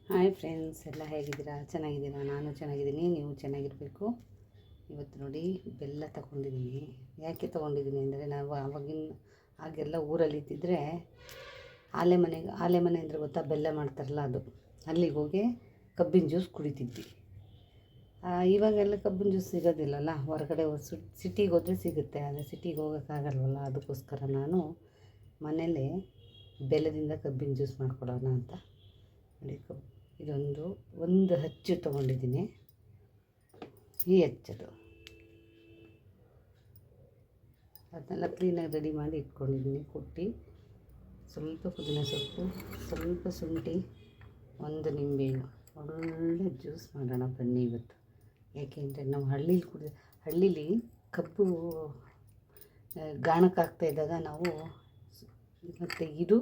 Hi friends, ಎಲ್ಲ ಹೇಗಿದ್ದೀರಾ? ಚೆನ್ನಾಗಿದ್ದೀರಾ? ನಾನು ಚೆನ್ನಾಗಿದ್ದೀನಿ, ನೀವು ಚೆನ್ನಾಗಿರಬೇಕು. ಇವತ್ತು ನೋಡಿ ಬೆಲ್ಲ ತೊಗೊಂಡಿದ್ದೀನಿ. ಯಾಕೆ ತೊಗೊಂಡಿದ್ದೀನಿ ಅಂದರೆ, ನಾವು ಆಗೆಲ್ಲ ಊರಲ್ಲಿ ಇದ್ದಿದ್ದರೆ ಆಲೆ ಮನೆ ಅಂದರೆ ಗೊತ್ತಾ, ಬೆಲ್ಲ ಮಾಡ್ತಾರಲ್ಲ ಅದು, ಅಲ್ಲಿಗೆ ಹೋಗಿ ಕಬ್ಬಿನ ಜ್ಯೂಸ್ ಕುಡಿತಿದ್ವಿ. ಇವಾಗೆಲ್ಲ ಕಬ್ಬಿನ ಜ್ಯೂಸ್ ಸಿಗೋದಿಲ್ಲಲ್ಲ, ಹೊರಗಡೆ ಸಿಟಿಗೆ ಹೋದರೆ ಸಿಗುತ್ತೆ. ಆದರೆ ಸಿಟಿಗೆ ಹೋಗೋಕ್ಕಾಗಲ್ವಲ್ಲ, ಅದಕ್ಕೋಸ್ಕರ ನಾನು ಮನೇಲೇ ಬೆಲ್ಲದಿಂದ ಕಬ್ಬಿನ ಜ್ಯೂಸ್ ಮಾಡ್ಕೊಡೋಣ ಅಂತ ನೋಡಿ. ಒಂದು ಹಚ್ಚು ತೊಗೊಂಡಿದ್ದೀನಿ. ಈ ಹಚ್ಚದು ಅದನ್ನೆಲ್ಲ ಕ್ಲೀನಾಗಿ ರೆಡಿ ಮಾಡಿ ಇಟ್ಕೊಂಡಿದ್ದೀನಿ. ಕುಟ್ಟಿ ಸ್ವಲ್ಪ ಪುದೀನ ಸೊಪ್ಪು, ಸ್ವಲ್ಪ ಶುಂಠಿ, ಒಂದು ನಿಂಬೆಹಣ್ಣು, ಒಳ್ಳೆ ಜ್ಯೂಸ್ ಮಾಡೋಣ ಬನ್ನಿ ಇವತ್ತು. ಯಾಕೆಂದರೆ ನಾವು ಹಳ್ಳೀಲಿ ಕಬ್ಬು ಗಾಣಕ್ಕಾಗ್ತಾ ಇದ್ದಾಗ ನಾವು ಮತ್ತು ಇದು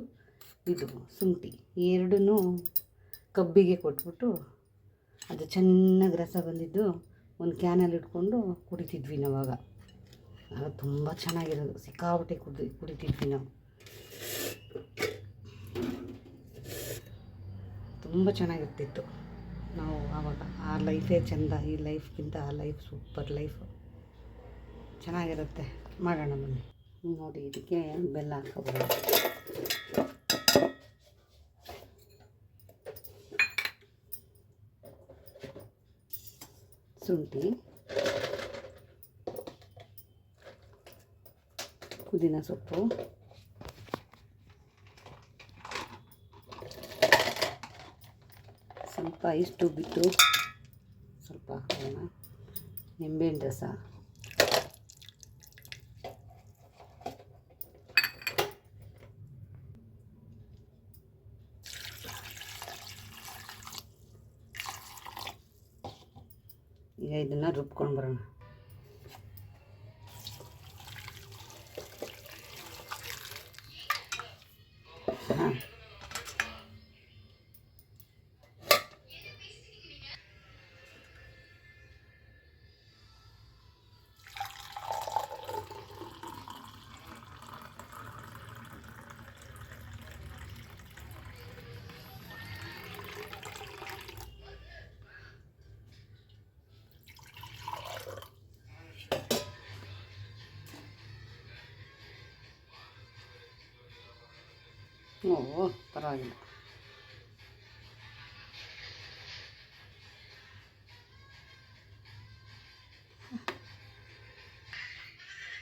ಶುಂಠಿ ಎರಡನ್ನೂ ಕಬ್ಬಿಗೆ ಕೊಟ್ಬಿಟ್ಟು ಅದು ಚೆನ್ನಾಗಿ ರಸ ಬಂದಿದ್ದು ಒಂದು ಕ್ಯಾನಲ್ಲಿ ಇಟ್ಕೊಂಡು ಕುಡಿತಿದ್ವಿ ನಾವಾಗ. ಆಗ ತುಂಬ ಚೆನ್ನಾಗಿರೋದು, ಸಿಕ್ಕಾಪಟ್ಟೆ ಕುಡಿತಿದ್ವಿ ನಾವು. ತುಂಬ ಚೆನ್ನಾಗಿರ್ತಿತ್ತು ನಾವು ಆವಾಗ. ಆ ಲೈಫೇ ಚೆಂದ, ಈ ಲೈಫ್ಗಿಂತ ಆ ಲೈಫ್ ಸೂಪರ್ ಲೈಫು. ಚೆನ್ನಾಗಿರುತ್ತೆ. ಮಾಡೋಣ ಬನ್ನಿ. ನೋಡಿ, ಇದಕ್ಕೆ ಬೆಲ್ಲ ಹಾಕೋಬೋದು. ಶುಂಠಿ, ಪುದೀನ ಸೊಪ್ಪು, ಸ್ವಲ್ಪ ಇಷ್ಟು ಬಿಟ್ಟು ಸ್ವಲ್ಪ ಹಾಕೋಣ. ನಿಂಬೆಹಣ್ಣು ರಸ, ಈಗ ಇದನ್ನು ರುಬ್ಕೊಂಡು ಬರೋಣ. ಹಾಂ, ಪರವಾಗಿಲ್ಲ.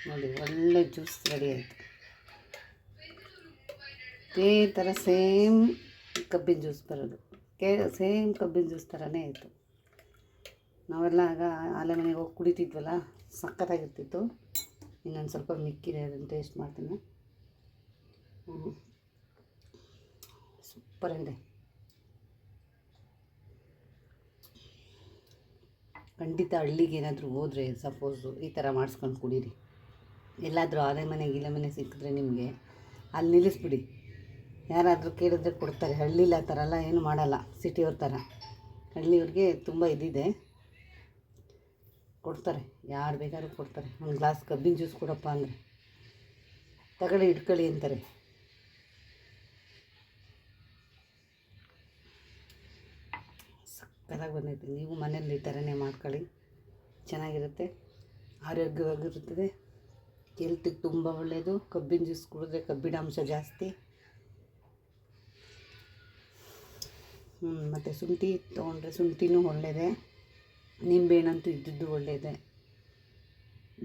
ನೋಡಿ, ಒಳ್ಳೆ ಜ್ಯೂಸ್ ರೆಡಿ ಆಯಿತು. ಇದೇ ಥರ ಸೇಮ್ ಕಬ್ಬಿನ ಜ್ಯೂಸ್ ಬರೋದು, ಸೇಮ್ ಕಬ್ಬಿನ ಜ್ಯೂಸ್ ಥರನೇ ಆಯಿತು. ನಾವೆಲ್ಲ ಆಗ ಆಲೆ ಮನೆಗೆ ಹೋಗಿ ಕುಡಿತಿದ್ವಲ್ಲ, ಸಖತ್ತಾಗಿರ್ತಿತ್ತು. ಇನ್ನೊಂದು ಸ್ವಲ್ಪ ಮಿಕ್ಕಿದೆ, ಅದನ್ನು ಟೇಸ್ಟ್ ಮಾಡ್ತೀನಿ. ಸೂಪರ್ ಇದೆ. ಖಂಡಿತ ಹಳ್ಳಿಗೆ ಏನಾದರೂ ಹೋದರೆ ಸಪೋಸು ಈ ಥರ ಮಾಡಿಸ್ಕೊಂಡು ಕುಡೀರಿ. ಎಲ್ಲಾದರೂ ಆಲೆ ಮನೆ ಸಿಕ್ಕಿದ್ರೆ ನಿಮಗೆ ಅಲ್ಲಿ ನಿಲ್ಲಿಸ್ಬಿಡಿ. ಯಾರಾದರೂ ಕೇಳಿದ್ರೆ ಕೊಡ್ತಾರೆ. ಹಳ್ಳಿಲಿ ಆ ಥರ ಎಲ್ಲ ಏನು ಮಾಡಲ್ಲ, ಸಿಟಿಯವ್ರ ಥರ. ಹಳ್ಳಿಯವ್ರಿಗೆ ತುಂಬ ಇದಿದೆ, ಕೊಡ್ತಾರೆ. ಯಾರು ಬೇಕಾದ್ರೂ ಕೊಡ್ತಾರೆ. ಒಂದು ಗ್ಲಾಸ್ ಕಬ್ಬಿನ ಜ್ಯೂಸ್ ಕೊಡಪ್ಪ ಅಂದರೆ ತಗೊಳ್ಳಿ, ಇಟ್ಕೊಳ್ಳಿ ಅಂತಾರೆ. ಸಕ್ಕತ್ತಾಗಿ ಬಂದೈತೆ. ನೀವು ಮನೇಲಿ ಈ ಥರನೇ ಮಾಡ್ಕೊಳ್ಳಿ, ಚೆನ್ನಾಗಿರುತ್ತೆ, ಆರೋಗ್ಯವಾಗಿರುತ್ತದೆ, ಹೆಲ್ತಿಗೆ ತುಂಬ ಒಳ್ಳೆಯದು. ಕಬ್ಬಿನ ಜ್ಯೂಸ್ ಕುಡಿದ್ರೆ ಕಬ್ಬಿಣಾಂಶ ಜಾಸ್ತಿ. ಮತ್ತು ಶುಂಠಿ ತೊಗೊಂಡ್ರೆ ಶುಂಠಿನೂ ಒಳ್ಳೆಯದೇ. ನಿಂಬೆಹಣ್ಣಂತೂ ಇದ್ದಿದ್ದು ಒಳ್ಳೆಯದೇ.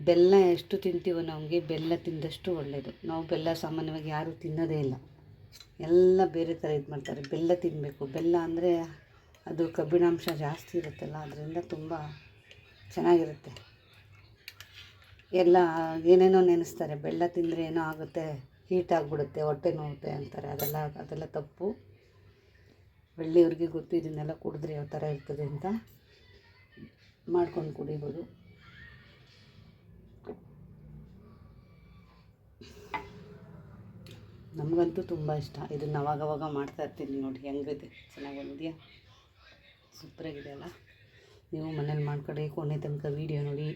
ಬೆಲ್ಲ ಎಷ್ಟು ತಿಂತೀವೋ ನಮಗೆ ಬೆಲ್ಲ ತಿಂದಷ್ಟು ಒಳ್ಳೆಯದು. ನಾವು ಬೆಲ್ಲ ಸಾಮಾನ್ಯವಾಗಿ ಯಾರೂ ತಿನ್ನೋದೇ ಇಲ್ಲ, ಎಲ್ಲ ಬೇರೆ ಥರ ಇದು ಮಾಡ್ತಾರೆ. ಬೆಲ್ಲ ತಿನ್ನಬೇಕು. ಬೆಲ್ಲ ಅಂದರೆ ಅದು ಕಬ್ಬಿಣಾಂಶ ಜಾಸ್ತಿ ಇರುತ್ತಲ್ಲ, ಅದರಿಂದ ತುಂಬ ಚೆನ್ನಾಗಿರುತ್ತೆ. ಎಲ್ಲ ಏನೇನೋ ನೆನೆಸ್ತಾರೆ, ಬೆಲ್ಲ ತಿಂದರೆ ಏನೋ ಆಗುತ್ತೆ, ಹೀಟ್ ಆಗಿಬಿಡುತ್ತೆ, ಹೊಟ್ಟೆ ನೋವುತ್ತೆ ಅಂತಾರೆ. ಅದೆಲ್ಲ ತಪ್ಪು. ಹಳ್ಳಿಯವ್ರಿಗೆ ಗೊತ್ತು ಇದನ್ನೆಲ್ಲ ಕುಡಿದ್ರೆ ಯಾವ ಥರ ಇರ್ತದೆ ಅಂತ. ಮಾಡ್ಕೊಂಡು ಕುಡಿಬೋದು. ನಮಗಂತೂ ತುಂಬ ಇಷ್ಟ. ಇದನ್ನು ಅವಾಗವಾಗ ಮಾಡ್ತಾಯಿರ್ತೀನಿ. ನೋಡಿ ಹೆಂಗಿದೆ, ಚೆನ್ನಾಗಿ ಬಂದಿದೆಯಾ? ಸೂಪರಾಗಿದೆ ಅಲ್ಲ? ನೀವು ಮನೇಲಿ ಮಾಡ್ಕೊಳ್ಳಿ. ಕೊನೆ ತನಕ ವೀಡಿಯೋ ನೋಡಿ.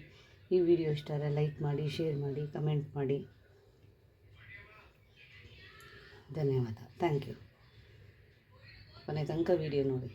ಈ ವಿಡಿಯೋ ಇಷ್ಟ ಆದರೆ ಲೈಕ್ ಮಾಡಿ, ಶೇರ್ ಮಾಡಿ, ಕಮೆಂಟ್ ಮಾಡಿ. ಧನ್ಯವಾದ. Thank you. ಕೊನೆ ತನಕ ವೀಡಿಯೋ ನೋಡಿ.